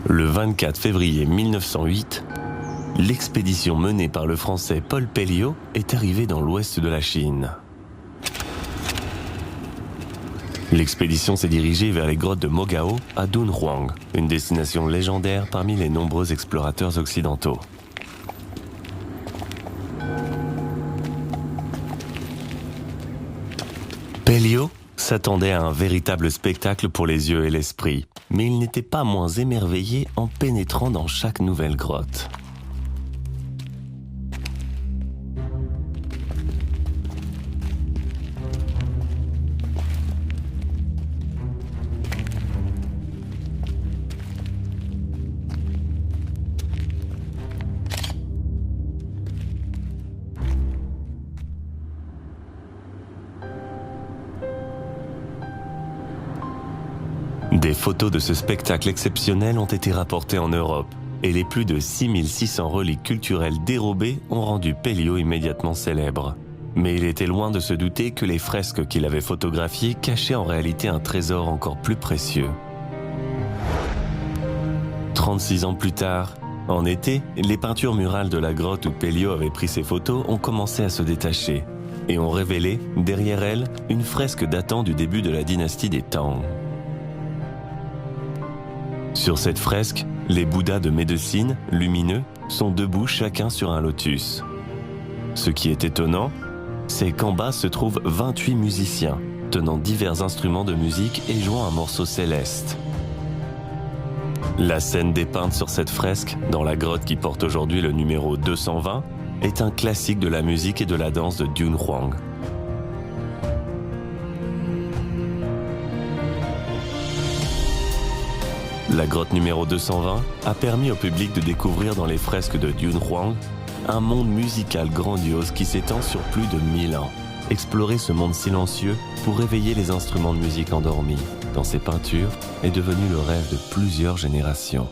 Le 24 février 1908, l'expédition menée par le Français Paul Pelliot est arrivée dans l'ouest de la Chine. L'expédition s'est dirigée vers les grottes de Mogao à Dunhuang, une destination légendaire parmi les nombreux explorateurs occidentaux. Pelliot s'attendait à un véritable spectacle pour les yeux et l'esprit, mais il n'était pas moins émerveillé en pénétrant dans chaque nouvelle grotte. Des photos de ce spectacle exceptionnel ont été rapportées en Europe et les plus de 6600 reliques culturelles dérobées ont rendu Pelliot immédiatement célèbre. Mais il était loin de se douter que les fresques qu'il avait photographiées cachaient en réalité un trésor encore plus précieux. 36 ans plus tard, en été, les peintures murales de la grotte où Pelliot avait pris ses photos ont commencé à se détacher et ont révélé, derrière elles, une fresque datant du début de la dynastie des Tang. Sur cette fresque, les Bouddhas de médecine, lumineux, sont debout chacun sur un lotus. Ce qui est étonnant, c'est qu'en bas se trouvent 28 musiciens, tenant divers instruments de musique et jouant un morceau céleste. La scène dépeinte sur cette fresque, dans la grotte qui porte aujourd'hui le numéro 220, est un classique de la musique et de la danse de Dunhuang. La grotte numéro 220 a permis au public de découvrir dans les fresques de Dunhuang un monde musical grandiose qui s'étend sur plus de 1000 ans. Explorer ce monde silencieux pour réveiller les instruments de musique endormis dans ces peintures est devenu le rêve de plusieurs générations.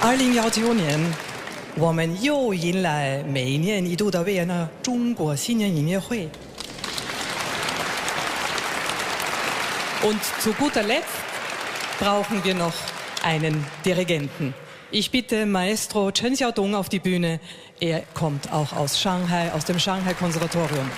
(2019年，我们又迎来每年一度的维也纳中国新年音乐会。Und zu guter Letzt brauchen wir noch einen Dirigenten. Ich bitte Maestro Chen Xiaodong auf die Bühne. Er kommt auch aus Shanghai, aus dem Shanghai Konservatorium.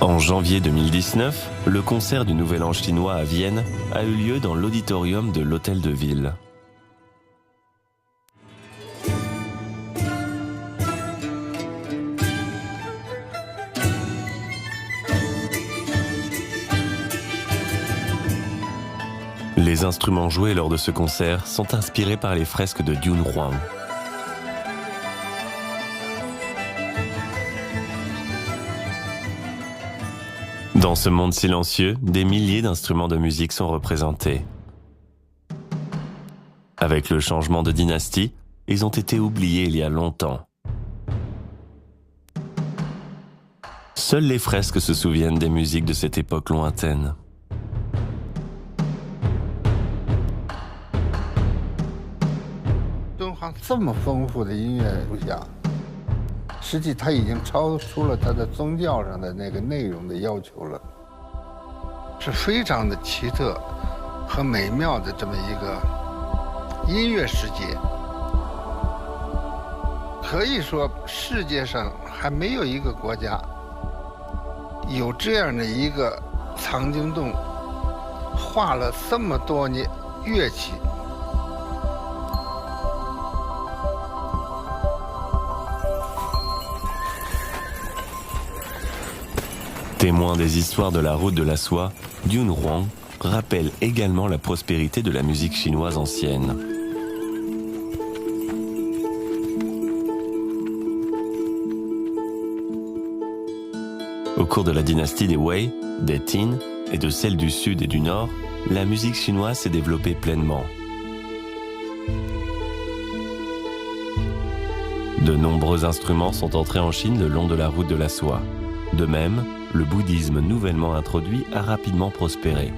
En janvier 2019, le concert du Nouvel An chinois à Vienne a eu lieu dans l'auditorium de l'Hôtel de Ville. Les instruments joués lors de ce concert sont inspirés par les fresques de Dunhuang. Dans ce monde silencieux, des milliers d'instruments de musique sont représentés. Avec le changement de dynastie, ils ont été oubliés il y a longtemps. Seules les fresques se souviennent des musiques de cette époque lointaine. 敦煌这么丰富的音乐图像，实际它已经超出了它的宗教上的那个内容的要求了，是非常的奇特和美妙的这么一个音乐世界。可以说，世界上还没有一个国家有这样的一个藏经洞，画了这么多年乐器。 Témoin des histoires de la route de la soie, Dunhuang rappelle également la prospérité de la musique chinoise ancienne. Au cours de la dynastie des Wei, des Qin et de celle du sud et du nord, la musique chinoise s'est développée pleinement. De nombreux instruments sont entrés en Chine le long de la route de la soie. De même, le bouddhisme nouvellement introduit a rapidement prospéré.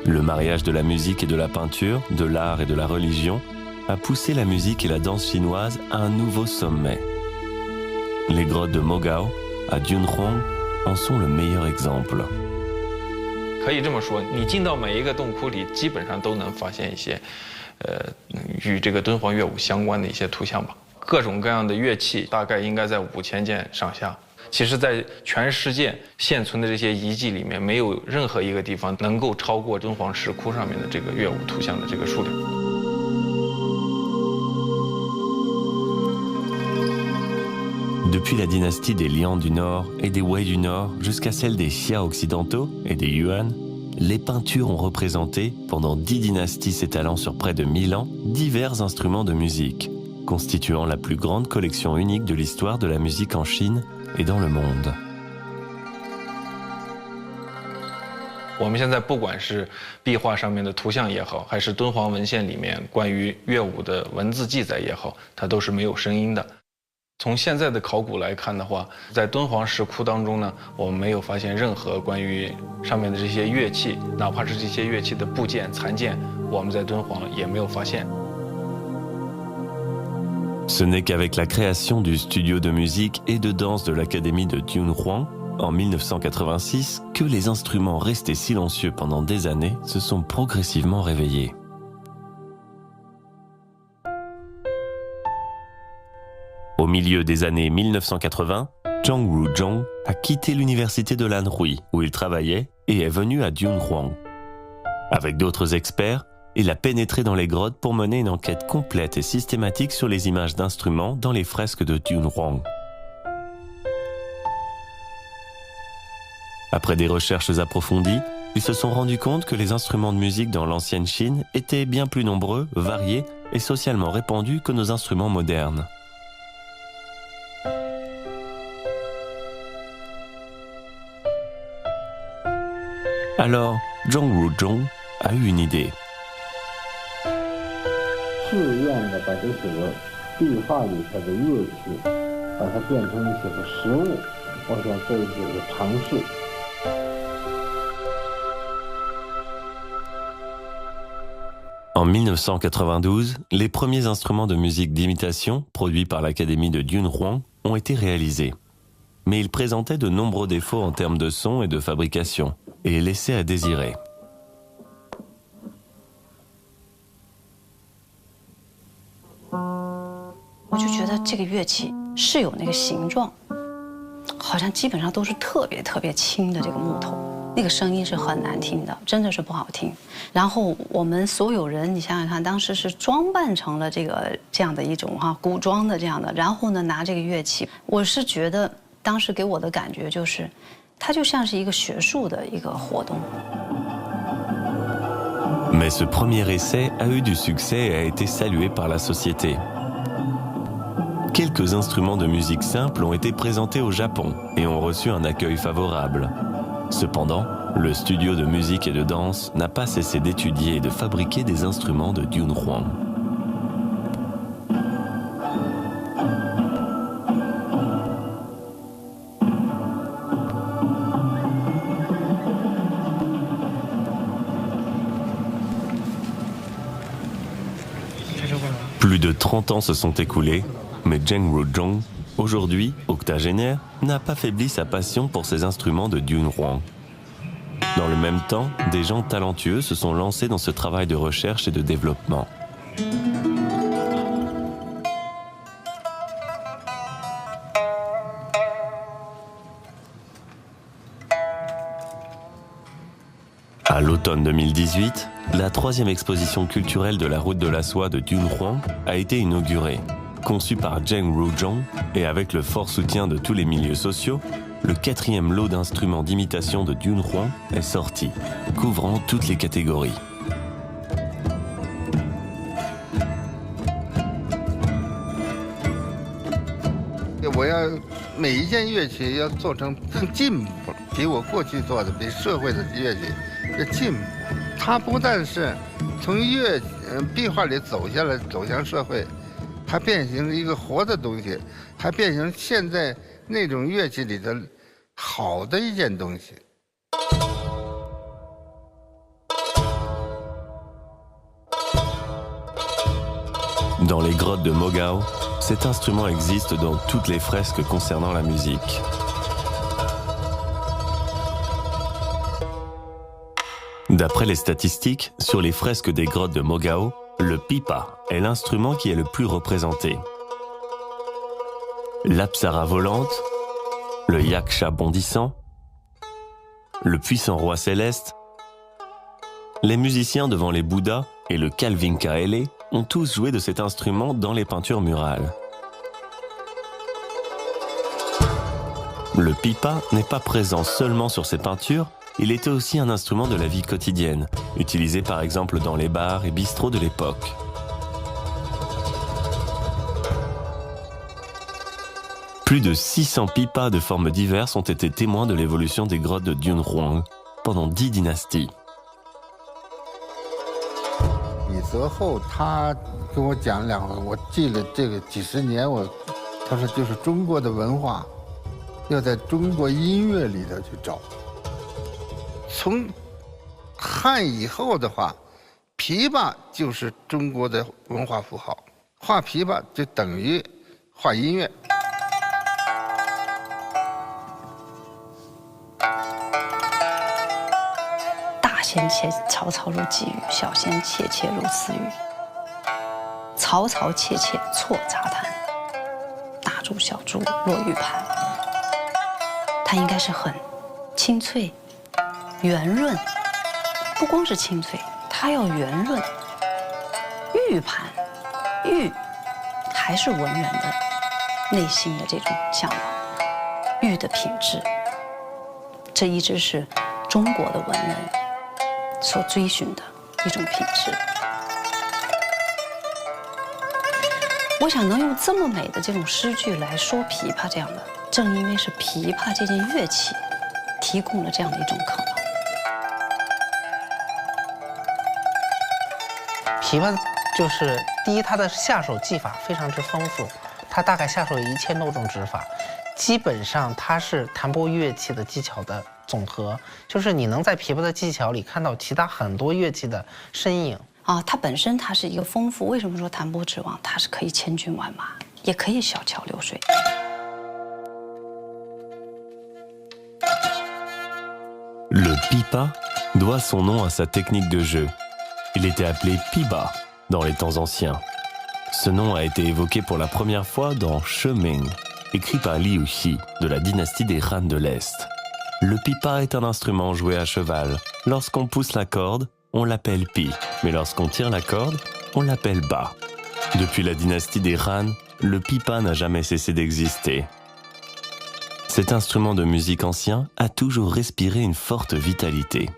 Le mariage de la musique et de la peinture, de l'art et de la religion a poussé la musique et la danse chinoise à un nouveau sommet. Les grottes de Mogao, à Dunhuang, en sont le meilleur exemple. 可以这么说，你进到每一个洞窟里，基本上都能发现一些，与这个敦煌乐舞相关的一些图像吧。各种各样的乐器，大概应该在5000件上下。 其实，在全世界现存的这些遗迹里面，没有任何一个地方能够超过敦煌石窟上面的这个乐舞图像的这个数量。Depuis la dynastie des Lian du Nord et des Wei du Nord jusqu'à celle des Xia occidentaux et des Yuan, les peintures ont représenté, pendant 10 dynasties s'étalant sur près de 1000 ans, divers instruments de musique, constituant la plus grande collection unique de l'histoire de la musique en Chine et dans le monde. 我们现在不管是壁画上面的图像也好，还是敦煌文献里面关于乐舞的文字记载也好，它都是没有声音的。从现在的考古来看的话，在敦煌石窟当中呢，我们没有发现任何关于上面的这些乐器，哪怕是这些乐器的部件、残件，我们在敦煌也没有发现。 Ce n'est qu'avec la création du studio de musique et de danse de l'Académie de Dunhuang en 1986 que les instruments restés silencieux pendant des années se sont progressivement réveillés. Au milieu des années 1980, Zhang Ruzhong a quitté l'université de Lanhui où il travaillait et est venu à Dunhuang. Avec d'autres experts, il a pénétré dans les grottes pour mener une enquête complète et systématique sur les images d'instruments dans les fresques de Dunhuang. Après des recherches approfondies, ils se sont rendus compte que les instruments de musique dans l'ancienne Chine étaient bien plus nombreux, variés et socialement répandus que nos instruments modernes. Alors, Zhang Ruzhong a eu une idée. 试验的把这些个壁画里头的乐器，把它变成一些个实物，我想做一些个尝试。 En 1992, les premiers instruments de musique d'imitation produits par l'Académie de Dunhuang ont été réalisés. Mais ils présentaient de nombreux défauts en termes de son et de fabrication, et laissaient à désirer. 我就觉得这个乐器是有那个形状，好像基本上都是特别轻的这个木头，那个声音是很难听的，真的是不好听。然后我们所有人，你想想看，当时是装扮成了这样的一种古装的这样的，然后呢拿这个乐器，我是觉得当时给我的感觉就是，它就像是一个学术的一个活动。 Mais ce premier essai a eu du succès et a été salué par la société. quelques instruments de musique simples ont été présentés au Japon et ont reçu un accueil favorable. Cependant, le studio de musique et de danse n'a pas cessé d'étudier et de fabriquer des instruments de Dunhuang. Plus de 30 ans se sont écoulés, mais Zheng Ruzhong, aujourd'hui octogénaire, n'a pas faibli sa passion pour ces instruments de Dunhuang. Dans le même temps, des gens talentueux se sont lancés dans ce travail de recherche et de développement. À l'automne 2018, la 3e exposition culturelle de la route de la soie de Dunhuang a été inaugurée. Conçue par Zheng Ruzhong et avec le fort soutien de tous les milieux sociaux, le 4e lot d'instruments d'imitation de Dunhuang est sorti, couvrant toutes les catégories.我要每一件乐器要做成更进步，比我过去做的，比社会的乐器要进步。它不但是从壁画里走下来，走向社会，它变成一个活的东西，还变成现在那种乐器里的好的一件东西。Dans les grottes de Mogao, cet instrument existe dans toutes les fresques concernant la musique. D'après les statistiques, sur les fresques des grottes de Mogao, le pipa est l'instrument qui est le plus représenté. L'apsara volante, le yaksha bondissant, le puissant roi céleste, les musiciens devant les Bouddhas et le Kalvinkaele ont tous joué de cet instrument dans les peintures murales. Le pipa n'est pas présent seulement sur ces peintures, il était aussi un instrument de la vie quotidienne, utilisé par exemple dans les bars et bistrots de l'époque. Plus de 600 pipas de formes diverses ont été témoins de l'évolution des grottes de Dunhuang pendant 10 dynasties. 李泽厚他跟我讲两个，我记了这个几十年，他说就是中国的文化，要在中国音乐里头去找。从汉以后的话，琵琶就是中国的文化符号，画琵琶就等于画音乐。大仙切曹操如鲫鱼，小仙切切如丝玉。曹操切切错杂弹，大珠小珠落玉盘。它应该是很清脆、圆润，不光是清脆，它要圆润。玉盘，玉还是文人的内心的这种向往，玉的品质，这一直是中国的文人所追寻的一种品质。我想能用这么美的这种诗句来说琵琶这样的，正因为是琵琶这件乐器提供了这样的一种可能。琵琶就是第一，它的下手技法非常之丰富，它大概下手有1000多种指法，基本上它是弹拨乐器的技巧的总和，就是你能在琵琶的技巧里看到其他很多乐器的身影。它本身它是一个丰富，为什么说弹拨指望？它是可以千军万马，也可以小桥流水。Le pipa doit son nom à sa technique de jeu. Il était appelé piba dans les temps anciens. Ce nom a été évoqué pour la première fois dans Sheming, écrit par Liu Xi de la dynastie des Han de l'Est. Le pipa est un instrument joué à cheval. Lorsqu'on pousse la corde, on l'appelle pi, mais lorsqu'on tire la corde, on l'appelle ba. Depuis la dynastie des Han, le pipa n'a jamais cessé d'exister. Cet instrument de musique ancien a toujours respiré une forte vitalité.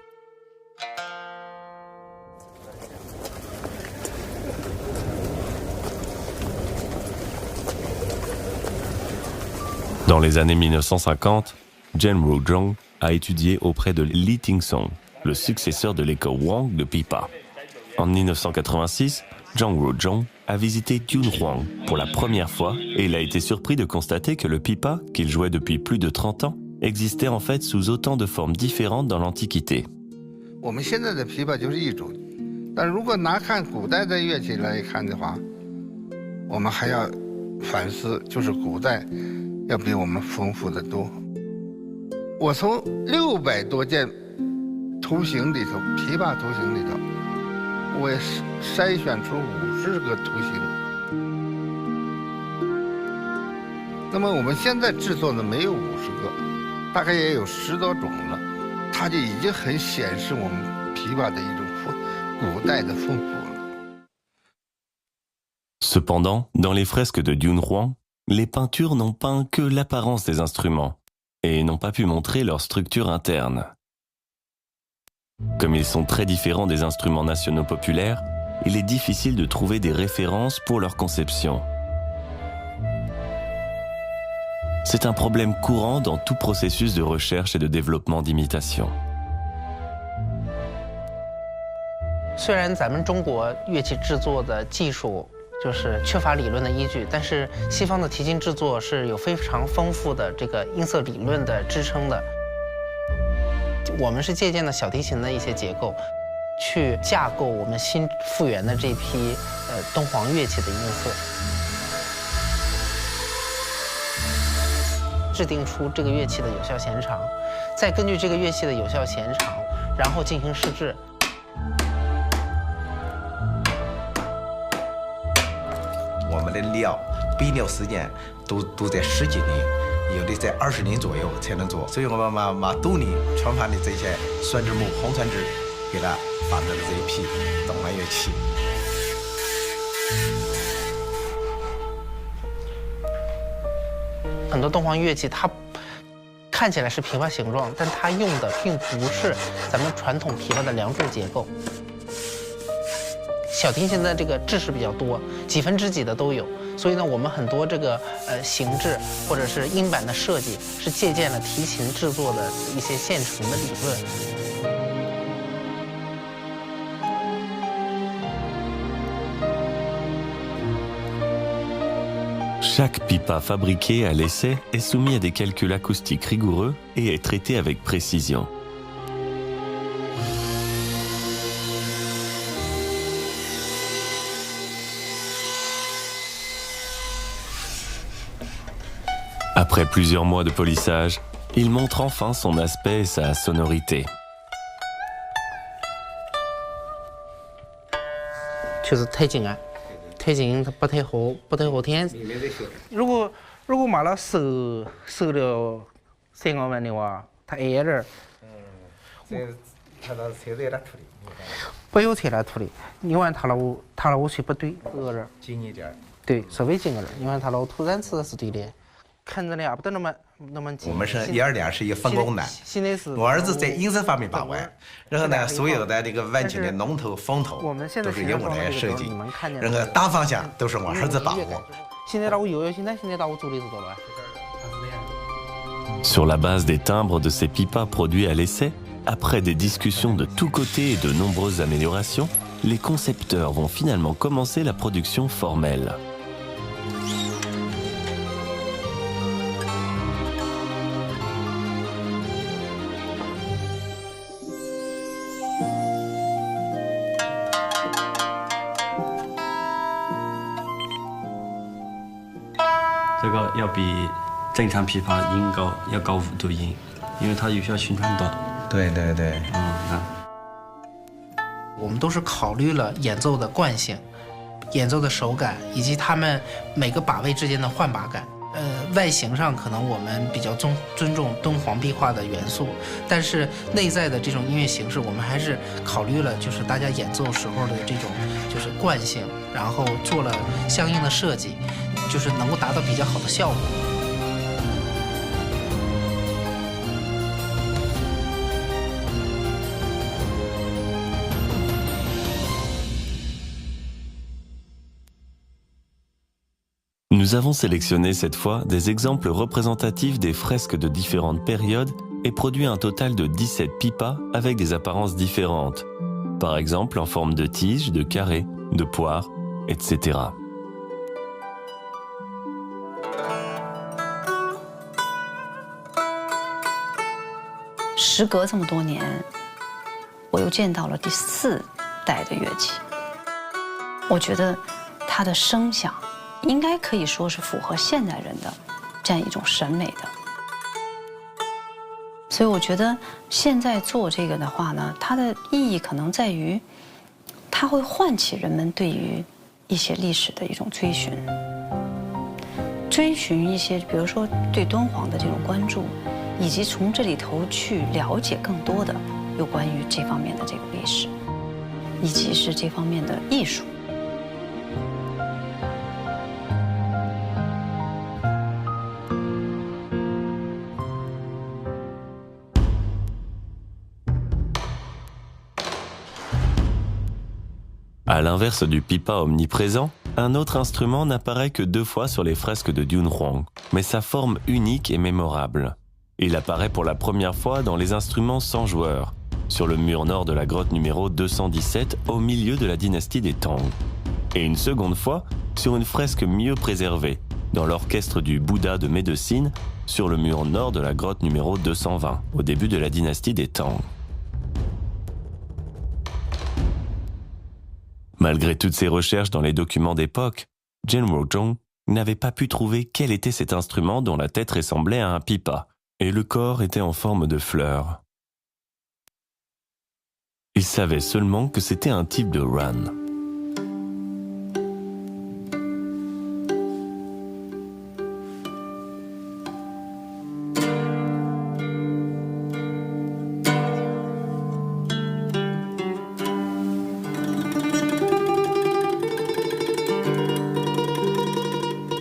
Dans les années 1950, Chen Ruzhong a étudié auprès de Li Tingsong, le successeur de l'école Wang de pipa. En 1986, Zhang Ruzhong a visité Dunhuang pour la première fois et il a été surpris de constater que le pipa, qu'il jouait depuis plus de 30 ans, existait en fait sous autant de formes différentes dans l'Antiquité. 我们现在的琵琶就是一种，但如果拿看古代的乐器来看的话，我们还要反思，就是古代要比我们丰富得多。我从600多件图形里头，琵琶图形里头，我也筛选出50个图形。那么我们现在制作的没有50个，大概也有10多种了，它就已经很显示我们琵琶的一种古代的丰富了。Cependant, dans les fresques de Dunhuang, les peintures n'ont peint que l'apparence des instruments et n'ont pas pu montrer leur structure interne. Comme ils sont très différents des instruments nationaux populaires, il est difficile de trouver des références pour leur conception. C'est un problème courant dans tout processus de recherche et de développement d'imitation. 虽然咱们中国乐器制作的技术就是缺乏理论的依据，但是西方的提琴制作是有非常丰富的这个音色理论的支撑的。我们是借鉴了小提琴的一些结构，去架构我们新复原的这批敦煌乐器的音色，制定出这个乐器的有效弦长，再根据这个乐器的有效弦长，然后进行试制。我们的料备料时间都在10几年，有的在20年左右才能做，所以我们把多年传盘的这些酸枝木、红酸枝，给它放在了这一批敦煌乐器。很多敦煌乐器它看起来是琵琶形状，但它用的并不是咱们传统琵琶的梁柱结构。小提琴的这个制式比较多，几分之几的都有，所以呢，我们很多这个形制或者是音板的设计是借鉴了提琴制作的一些现成的理论。Chaque pipa fabriqué à l'essai est soumis à des calculs acoustiques rigoureux et est traité avec précision. Après plusieurs mois de polissage, il montre enfin son aspect et sa sonorité. 就是推进啊，推进它不太好，不太好听。如果买了收了3个万的话，它挨着。它那车子也处理。不有车来处理，因为它老去不对，搁这儿。近一点。对，稍微近个点，因为它老突然次是对的。看着也不得那么近。我们是1、2是一个分工男。现在是我儿子在音色方面把关，然后呢，所有的这个完全的龙头、风头都是由我来设计，然后大方向都是我儿子把握。现在到我现在到我做的是多了。Sur la base des timbres de ces pipas produits à l'essai, après des discussions de tous côtés et de nombreuses améliorations, les concepteurs vont finalement commencer la production formelle.这个要比正常琵琶音要高5度音，因为它有效循环短。对对对。我们都是考虑了演奏的惯性、演奏的手感，以及他们每个把位之间的换把感。外形上可能我们比较尊重敦煌壁画的元素，但是内在的这种音乐形式，我们还是考虑了就是大家演奏时候的这种就是惯性，然后做了相应的设计，就是能够达到比较好的效果。Nous avons sélectionné cette fois des exemples représentatifs des fresques de différentes périodes et produit un total de 17 pipas avec des apparences différentes. Par exemple en forme de tige, de carré, de poire, etc.时隔这么多年，我又见到了第4代的乐器。我觉得它的声响应该可以说是符合现代人的这样一种审美的。所以我觉得现在做这个的话呢，它的意义可能在于，它会唤起人们对于一些历史的一种追寻，追寻一些，比如说对敦煌的这种关注，以及从这里头去了解更多的有关于这方面的这个历史，以及是这方面的艺术。À l'inverse du pipa omniprésent, un autre instrument n'apparaît que 2 fois sur les fresques de Dunhuang, mais sa forme unique est mémorable. Il apparaît pour la première fois dans les instruments sans joueurs, sur le mur nord de la grotte numéro 217 au milieu de la dynastie des Tang, et une seconde fois sur une fresque mieux préservée, dans l'orchestre du Bouddha de Médecine, sur le mur nord de la grotte numéro 220, au début de la dynastie des Tang. Malgré toutes ses recherches dans les documents d'époque, Jen Wozhong n'avait pas pu trouver quel était cet instrument dont la tête ressemblait à un pipa et le corps était en forme de fleur. Il savait seulement que c'était un type de ran.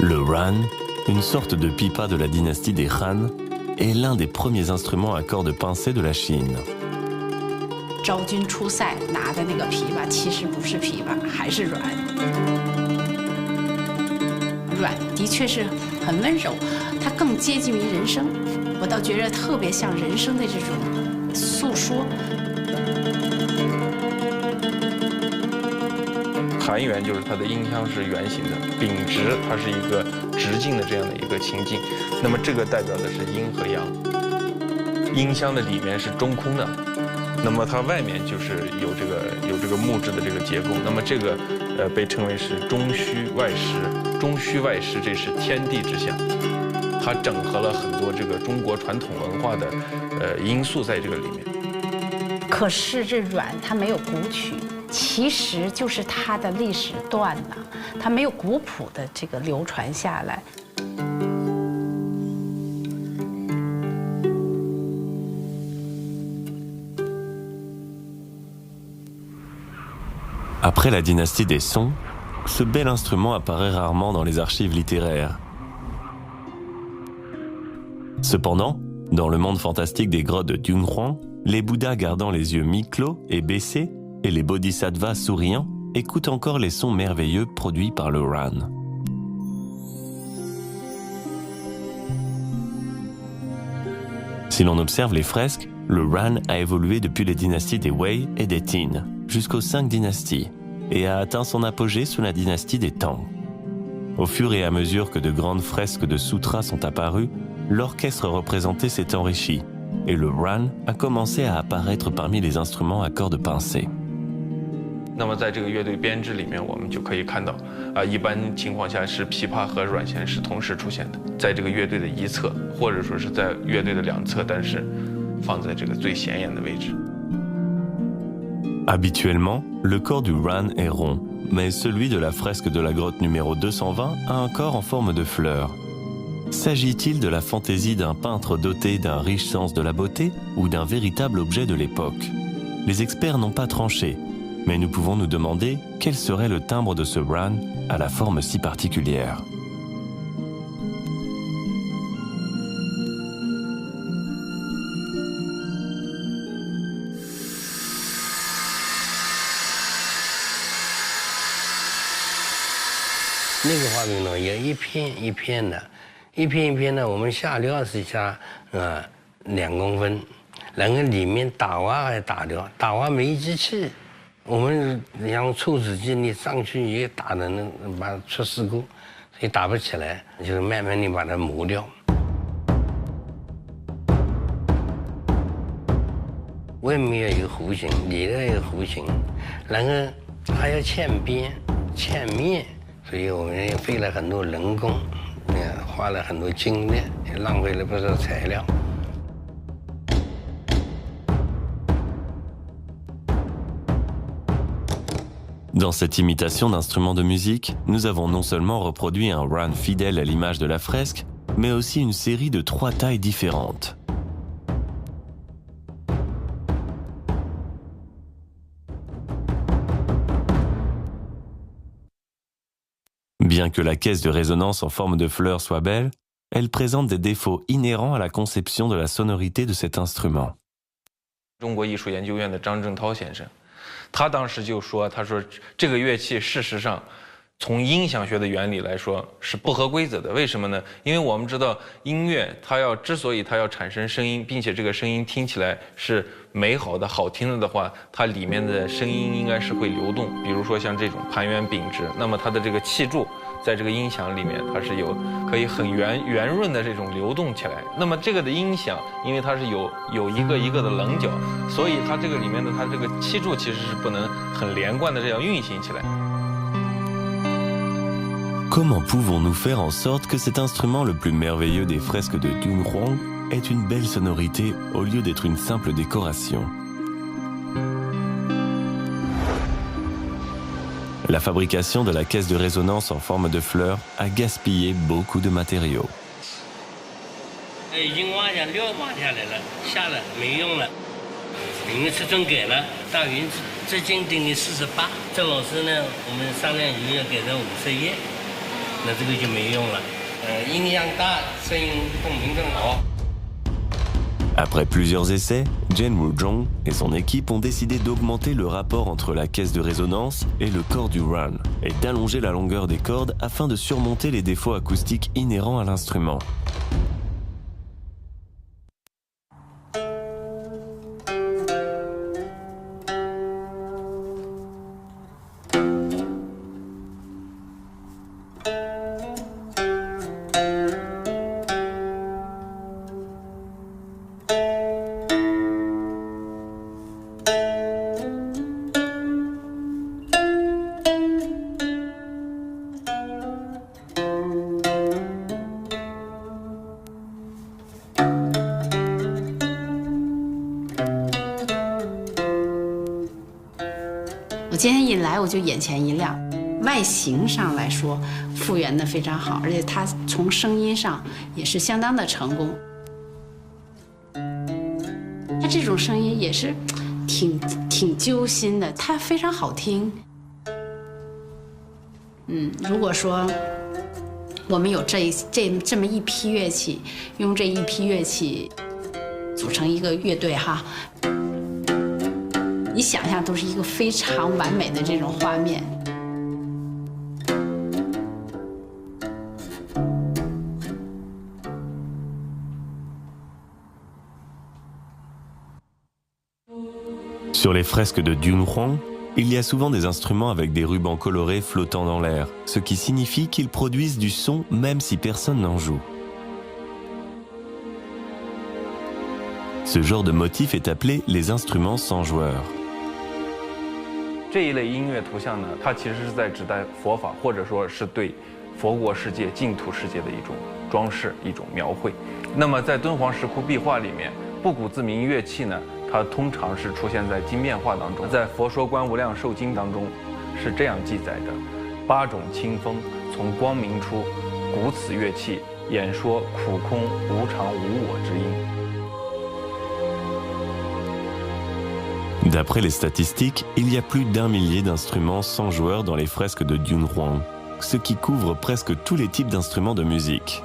Le ran, une sorte de pipa de la dynastie des Han, est l'un des premiers instruments à cordes pincées de la Chine. 昭君出塞拿的那个琵琶其实不是琵琶，还是阮。阮的确是很温柔，它更接近于人声，我倒觉得特别像人声的这种诉说。含圆就是它的音箱是圆形的，秉直它是一个直径的这样的一个情境，那么这个代表的是阴和阳。音箱的里面是中空的，那么它外面就是有这个木质的这个结构，那么这个被称为是中虚外实，中虚外实这是天地之象，它整合了很多这个中国传统文化的因素在这个里面。可是这阮它没有古曲。其实就是它的历史段呐，它没有古谱的这个流传下来。Après la dynastie des Song, ce bel instrument apparaît rarement dans les archives littéraires. Cependant, dans le monde fantastique des grottes de Dunhuang, les Bouddhas gardant les yeux mi-clos et baissés et les bodhisattvas souriants écoutent encore les sons merveilleux produits par le ran. Si l'on observe les fresques, le ran a évolué depuis les dynasties des Wei et des Qin jusqu'aux 5 dynasties et a atteint son apogée sous la dynastie des Tang. Au fur et à mesure que de grandes fresques de sutras sont apparues, l'orchestre représenté s'est enrichi et le ran a commencé à apparaître parmi les instruments à cordes pincées. 那么在这个乐队编制里面，我们就可以看到，一般情况下是琵琶和阮弦是同时出现的，在这个乐队的一侧，或者说是在乐队的两侧，但是放在这个最显眼的位置。Habituellement, le corps du ran est rond, mais celui de la fresque de la grotte numéro 220 a un corps en forme de fleur. S'agit-il de la fantaisie d'un peintre doté d'un riche sens de la beauté ou d'un véritable objet de l'époque? Les experts n'ont pas tranché, mais nous pouvons nous demander quel serait le timbre de ce ran à la forme si particulière. 那个花瓶呢，也一片一片的，一片一片的，我们下料是下2公分，然后里面打蛙还打掉，打蛙没机器，我们用抽纸机你上去一打的那把它出事故，所以打不起来，就是慢慢地把它磨掉。外面要有弧形，里头有弧形，然后还要嵌边、嵌面，所以我们也费了很多人工，花了很多精力，也浪费了不少材料。Dans cette imitation d'instruments de musique, nous avons non seulement reproduit un run fidèle à l'image de la fresque, mais aussi une série de 3 tailles différentes. Bien que la caisse de résonance en forme de fleur soit belle, elle présente des défauts inhérents à la conception de la sonorité de cet instrument. 中国艺术研究院的张正涛先生，他当时就说：“他说这个乐器事实上，从音响学的原理来说是不合规则的。为什么呢？因为我们知道音乐之所以它要产生声音，并且这个声音听起来是美好的、好听的的话，它里面的声音应该是会流动。比如说像这种盘圆秉直，那么它的这个气柱在这个音响里面，它是可以很圆润的这种流动起来。那么这个的音响，因为它是有一个一个的棱角，所以它这个里面的它这个气柱其实是不能很连贯的这样运行起来。” Comment pouvons-nous faire en sorte que cet instrument le plus merveilleux des fresques de Dunhuang ait une belle sonorité au lieu d'être une simple décoration? La fabrication de la caisse de résonance en forme de fleur a gaspillé beaucoup de matériaux. 已经挖下来了，下了没用了，因为尺寸给了，大云至今定的48，郑老师呢，我们商量以后要改成51。 那这个就没用了，音量大，声音共鸣更好。 Après plusieurs essais, Jen Wuzhong et son équipe ont décidé d'augmenter le rapport entre la caisse de résonance et le corps du run, et d'allonger la longueur des cordes afin de surmonter les défauts acoustiques inhérents à l'instrument.今天一来我就眼前一亮，外形上来说复原的非常好，而且它从声音上也是相当的成功。它这种声音也是挺揪心的，它非常好听。如果说我们有这么一批乐器，用这一批乐器组成一个乐队哈。 你想象都是一个非常完美的这种画面。Sur les fresques de Dunhuang, il y a souvent des instruments avec des rubans colorés flottant dans l'air, ce qui signifie qu'ils produisent du son même si personne n'en joue. Ce genre de motif est appelé les instruments sans joueur. 这一类音乐图像呢，它其实是在指代佛法，或者说是对佛国世界、净土世界的一种装饰、一种描绘。那么在敦煌石窟壁画里面，不古自明乐器呢，它通常是出现在经变化当中。在《佛说观无量寿经》当中是这样记载的：8种清风从光明出，鼓此乐器，演说苦空无常无我之音。 D'après les statistiques, il y a plus d'1 millier d'instruments sans joueur dans les fresques de Dunhuang, ce qui couvre presque tous les types d'instruments de musique.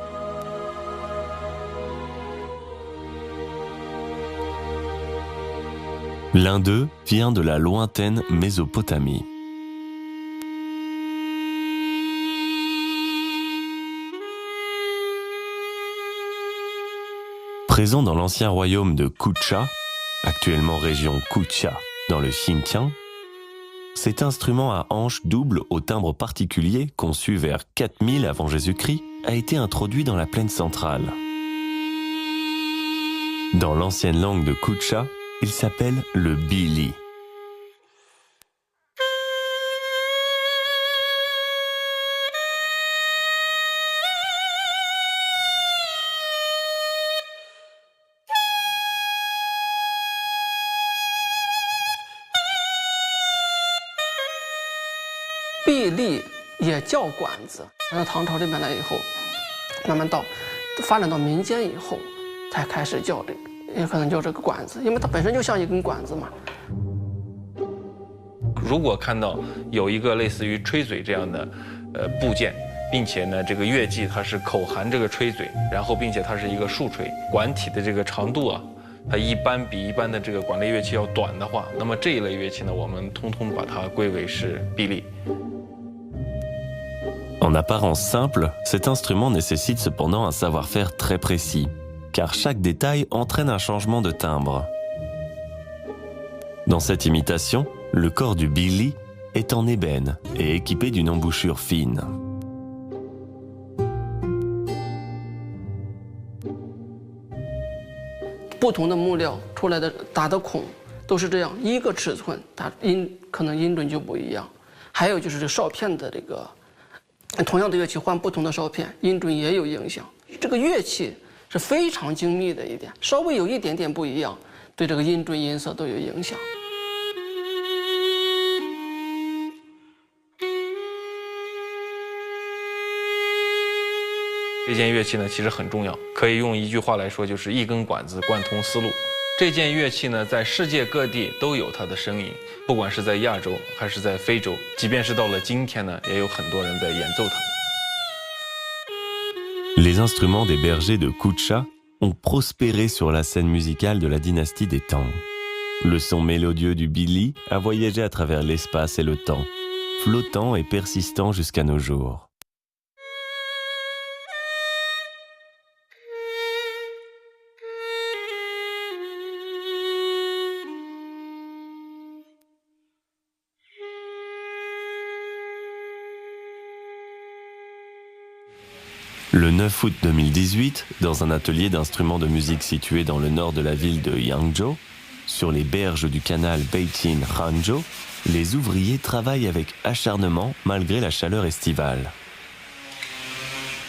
L'un d'eux vient de la lointaine Mésopotamie. Présent dans l'ancien royaume de Kucha, actuellement région Kucha, dans le Xinjiang, cet instrument à hanches doubles au timbre particulier, conçu vers 4000 avant Jésus-Christ, a été introduit dans la plaine centrale. Dans l'ancienne langue de Kucha, il s'appelle le bili.毕力也叫管子，唐朝这边来以后，慢慢发展到民间以后，才开始叫这个，也可能叫这个管子，因为它本身就像一根管子嘛。如果看到有一个类似于吹嘴这样的部件，并且呢这个乐器它是口含这个吹嘴，然后并且它是一个竖吹，管体的这个长度啊，它一般比一般的这个管类乐器要短的话，那么这一类乐器呢，我们通通把它归为是毕力。En apparence simple, cet instrument nécessite cependant un savoir-faire très précis, car chaque détail entraîne un changement de timbre. Dans cette imitation, le corps du bili est en ébène et équipé d'une embouchure fine. 不同的木料出来的打的孔都是这样，一个尺寸打可能音准就不一样。还有就是这哨片的这个。同样的乐器换不同的哨片，音准也有影响。这个乐器是非常精密的一点，稍微有一点点不一样，对这个音准音色都有影响。这件乐器呢，其实很重要，可以用一句话来说，就是一根管子贯通丝路。这件乐器呢，在世界各地都有它的身影，不管是在亚洲还是在非洲，即便是到了今天呢，也有很多人在演奏它。Les instruments des bergers de Kucha ont prospéré sur la scène musicale de la dynastie des Tang. Le son mélodieux du bili a voyagé à travers l'espace et le temps, flottant et persistant jusqu'à nos jours. Le 9 août 2018, dans un atelier d'instruments de musique situé dans le nord de la ville de Yangzhou, sur les berges du canal Beijing-Hanzhou, les ouvriers travaillent avec acharnement malgré la chaleur estivale.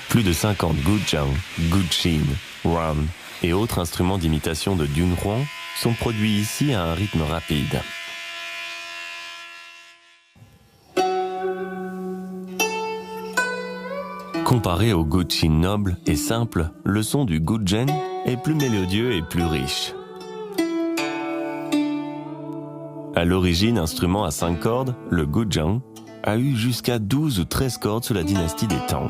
Plus de 50 guzheng, guqin, ram et autres instruments d'imitation de Dunhuang sont produits ici à un rythme rapide. Comparé au guqin noble et simple, le son du guzheng est plus mélodieux et plus riche. À l'origine, instrument à 5 cordes, le guzheng a eu jusqu'à 12 ou 13 cordes sous la dynastie des Tang.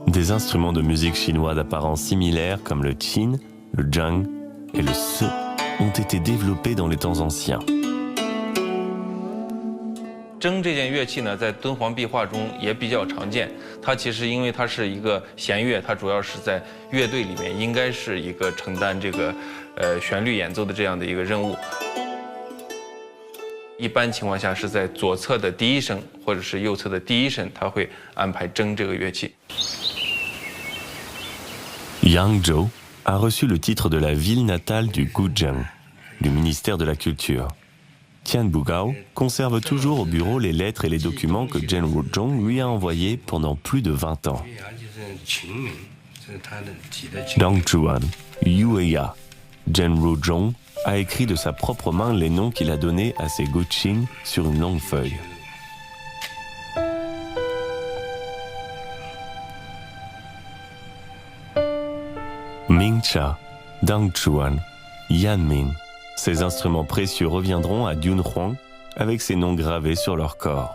Des instruments de musique chinois d'apparence similaire comme le qin, le zhang et le se ont été développés dans les temps anciens. 筝这件乐器呢，在敦煌壁画中也比较常见。它其实因为它是一个弦乐，它主要是在乐队里面应该是一个承担这个旋律演奏的这样的一个任务。一般情况下是在左侧的第一声或者是右侧的第一声，它会安排筝这个乐器。Yangzhou a reçu le titre de la ville natale du guzheng, du ministère de la Culture. Tian Bugao conserve toujours au bureau les lettres et les documents que Zhen Ruzhong lui a envoyés pendant plus de 20 ans. Dang Zhuan, Yueya, Zhen Ruzhong a écrit de sa propre main les noms qu'il a donnés à ses guqin sur une longue feuille. Mingcha, Dangchuan, Yanmin, ces instruments précieux reviendront à Dunhuang avec ces noms gravés sur leur corps.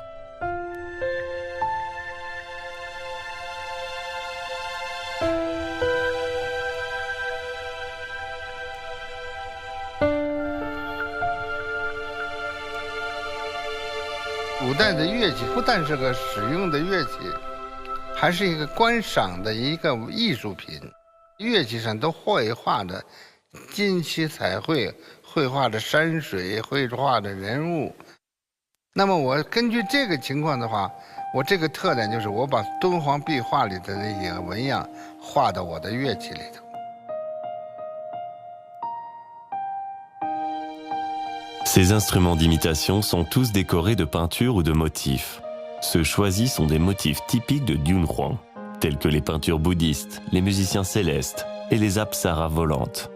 代的乐器不但是个使用的乐器，还是一个观赏的一个艺术品。乐器上都绘画着金漆彩绘，绘画着山水，绘画着人物。那么我根据这个情况的话，我这个特点就是我把敦煌壁画里的那些纹样画到我的乐器里头。Ces instruments d'imitation sont tous décorés de peintures ou de motifs. Ceux choisis sont des motifs typiques de Dunhuang, tels que les peintures bouddhistes, les musiciens célestes et les apsaras volantes.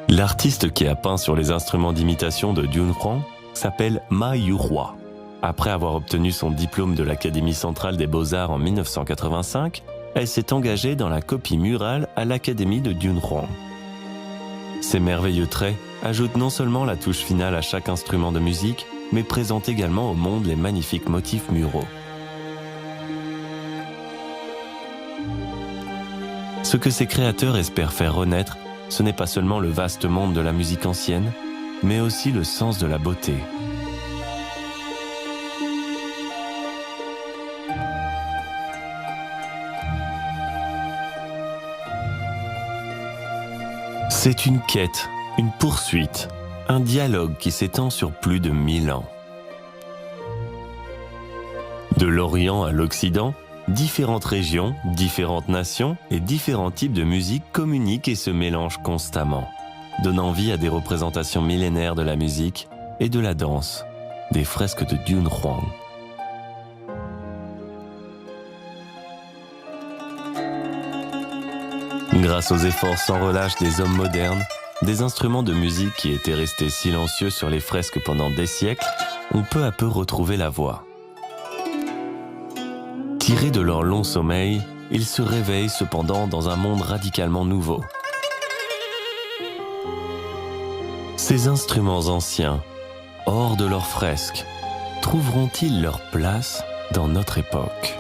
L'artiste qui a peint sur les instruments d'imitation de Dunhuang s'appelle Ma Yuhua. Après avoir obtenu son diplôme de l'Académie centrale des beaux-arts en 1985, elle s'est engagée dans la copie murale à l'Académie de Dunhuang. Ces merveilleux traits ajoutent non seulement la touche finale à chaque instrument de musique, mais présentent également au monde les magnifiques motifs muraux. Ce que ces créateurs espèrent faire renaître, ce n'est pas seulement le vaste monde de la musique ancienne, mais aussi le sens de la beauté. C'est une quête, une poursuite, un dialogue qui s'étend sur plus de 1000 ans. De l'Orient à l'Occident, différentes régions, différentes nations et différents types de musique communiquent et se mélangent constamment, donnant vie à des représentations millénaires de la musique et de la danse, des fresques de Dunhuang. Grâce aux efforts sans relâche des hommes modernes, des instruments de musique qui étaient restés silencieux sur les fresques pendant des siècles ont peu à peu retrouvé la voix. Tirés de leur long sommeil, ils se réveillent cependant dans un monde radicalement nouveau. Ces instruments anciens, hors de leurs fresques, trouveront-ils leur place dans notre époque ?